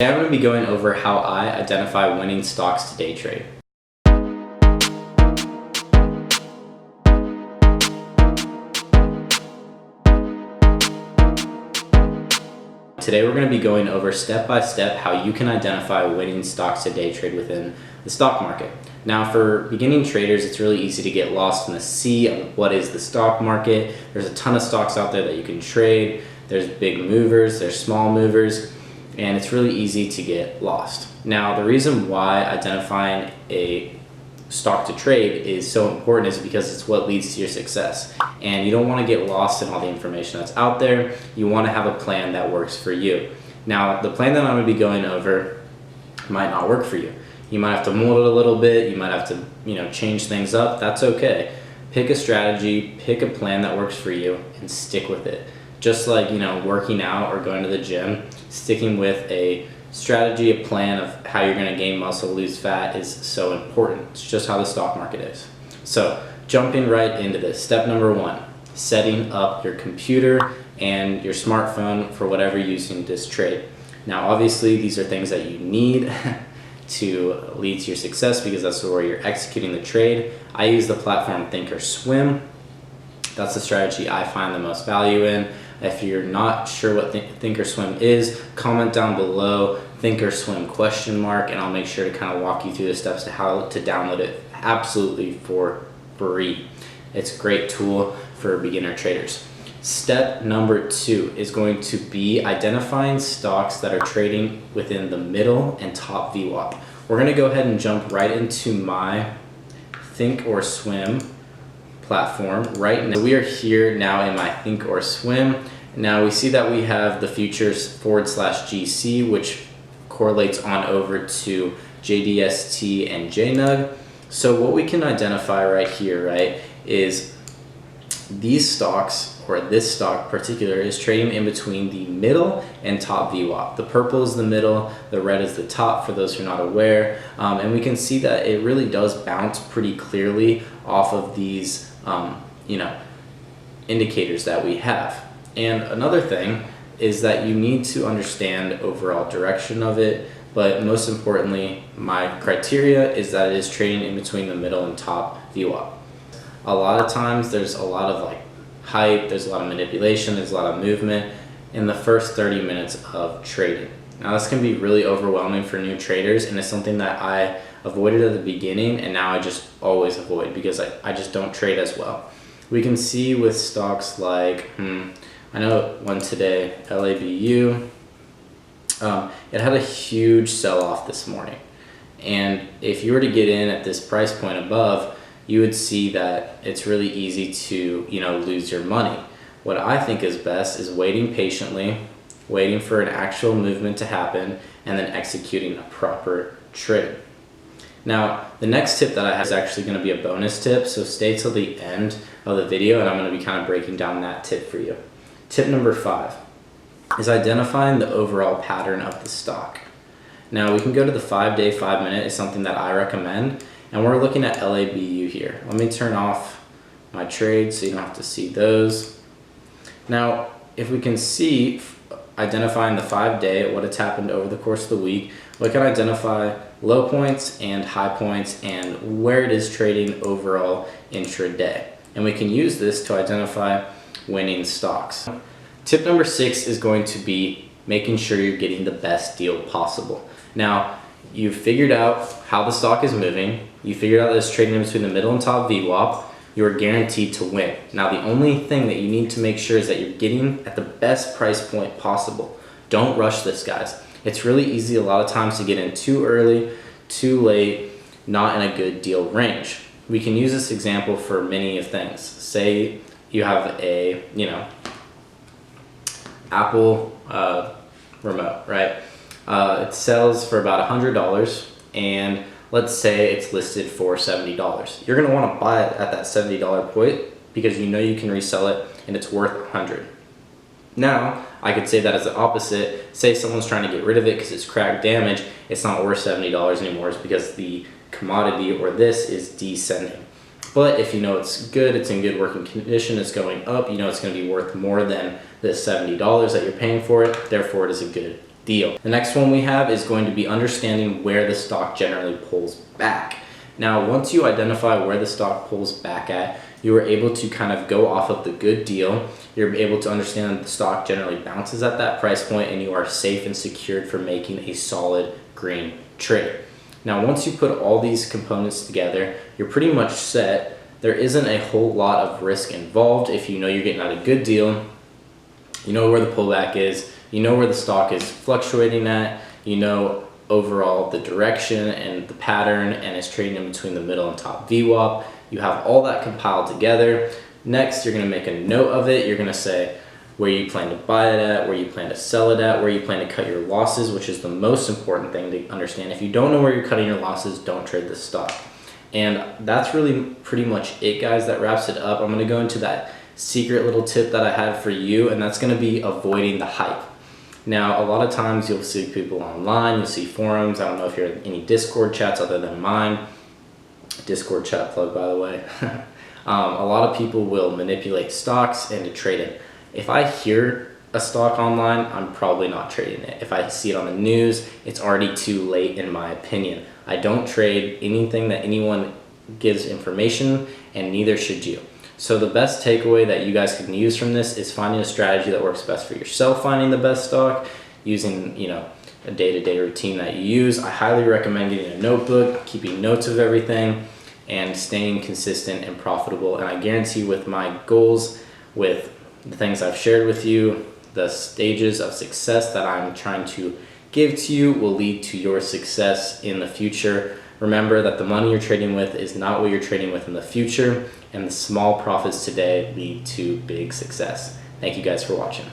Today I'm going to be going over how I identify winning stocks to day trade. Today we're going to be going over step by step how you can identify winning stocks to day trade within the stock market. Now for beginning traders, it's really easy to get lost in the sea of what is the stock market. There's a ton of stocks out there that you can trade. There's big movers, there's small movers, and it's really easy to get lost. Now the reason why identifying a stock to trade is so important is because it's what leads to your success, and you don't want to get lost in all the information that's out there. You want to have a plan that works for you. Now the plan that I'm going to be going over might not work for you. You might have to mold it a little bit, you might have to change things up. That's okay. Pick a strategy, pick a plan that works for you, and stick with it. Just like working out or going to the gym, sticking with a strategy, a plan of how you're going to gain muscle, lose fat is so important. It's just how the stock market is. So jumping right into this, step number one, setting up your computer and your smartphone for whatever you're using this trade. Now obviously these are things that you need to lead to your success because that's where you're executing the trade. I use the platform Thinkorswim. That's the strategy I find the most value in. If you're not sure what Thinkorswim is, comment down below Thinkorswim ? And I'll make sure to kind of walk you through the steps to how to download it absolutely for free. It's a great tool for beginner traders. Step number two is going to be identifying stocks that are trading within the middle and top VWAP. We're going to go ahead and jump right into my Thinkorswim platform right now. We are here now in my Thinkorswim. Now we see that we have the futures /GC, which correlates on over to JDST and JNUG. So what we can identify right here, right, is these stocks, or this stock particular, is trading in between the middle and top VWAP. The purple is the middle, the red is the top, for those who are not aware. And we can see that it really does bounce pretty clearly off of these indicators that we have. And another thing is that you need to understand overall direction of it, but most importantly, my criteria is that it is trading in between the middle and top VWAP. A lot of times there's a lot of hype, there's a lot of manipulation, there's a lot of movement in the first 30 minutes of trading. Now this can be really overwhelming for new traders, and it's something that I avoided at the beginning, and now I just always avoid because I just don't trade as well. We can see with stocks like, I know one today, LABU, it had a huge sell-off this morning. And if you were to get in at this price point above, you would see that it's really easy to lose your money. What I think is best is waiting patiently, waiting for an actual movement to happen, and then executing a proper trade. Now, the next tip that I have is actually going to be a bonus tip, so stay till the end of the video and I'm going to be kind of breaking down that tip for you. Tip number 5 is identifying the overall pattern of the stock. Now, we can go to the 5-day, 5-minute is something that I recommend, and we're looking at LABU here. Let me turn off my trades so you don't have to see those. Now, if we can see, identifying the 5-day, what it's happened over the course of the week, we can identify low points and high points and where it is trading overall intraday. And we can use this to identify winning stocks. Tip number 6 is going to be making sure you're getting the best deal possible. Now, you've figured out how the stock is moving. You figured out that it's trading in between the middle and top VWAP. You're guaranteed to win. Now, the only thing that you need to make sure is that you're getting at the best price point possible. Don't rush this, guys. It's really easy a lot of times to get in too early, too late, not in a good deal range. We can use this example for many of things. Say you have a, Apple remote, right? It sells for about $100, and let's say it's listed for $70. You're gonna wanna buy it at that $70 point because you can resell it and it's worth $100. Now, I could say that as the opposite. Say someone's trying to get rid of it because it's cracked damage, it's not worth $70 anymore. It's because the commodity or this is descending. But if it's good, it's in good working condition, it's going up, it's going to be worth more than the $70 that you're paying for it, therefore it is a good deal. The next one we have is going to be understanding where the stock generally pulls back. Now, once you identify where the stock pulls back at, you are able to kind of go off of the good deal. You're able to understand that the stock generally bounces at that price point and you are safe and secured for making a solid green trade. Now, once you put all these components together, you're pretty much set. There isn't a whole lot of risk involved. If you know you're getting out a good deal, you know where the pullback is, you know where the stock is fluctuating at, you know overall the direction and the pattern, and it's trading in between the middle and top VWAP. You have all that compiled together. Next, you're going to make a note of it. You're going to say where you plan to buy it at, where you plan to sell it at, where you plan to cut your losses, which is the most important thing to understand. If you don't know where you're cutting your losses, don't trade this stock. And that's really pretty much it, guys. That wraps it up. I'm going to go into that secret little tip that I had for you, and that's going to be avoiding the hype. Now, a lot of times you'll see people online, you'll see forums. I don't know if you're in any Discord chats other than mine. Discord chat plug, by the way. A lot of people will manipulate stocks and to trade it. If I hear a stock online, I'm probably not trading it. If I see it on the news, it's already too late in my opinion. I don't trade anything that anyone gives information, and neither should you. So the best takeaway that you guys can use from this is finding a strategy that works best for yourself, finding the best stock, using, a day-to-day routine that you use. I highly recommend getting a notebook, keeping notes of everything, and staying consistent and profitable. And I guarantee with my goals, with the things I've shared with you, the stages of success that I'm trying to give to you will lead to your success in the future. Remember that the money you're trading with is not what you're trading with in the future, and the small profits today lead to big success. Thank you guys for watching.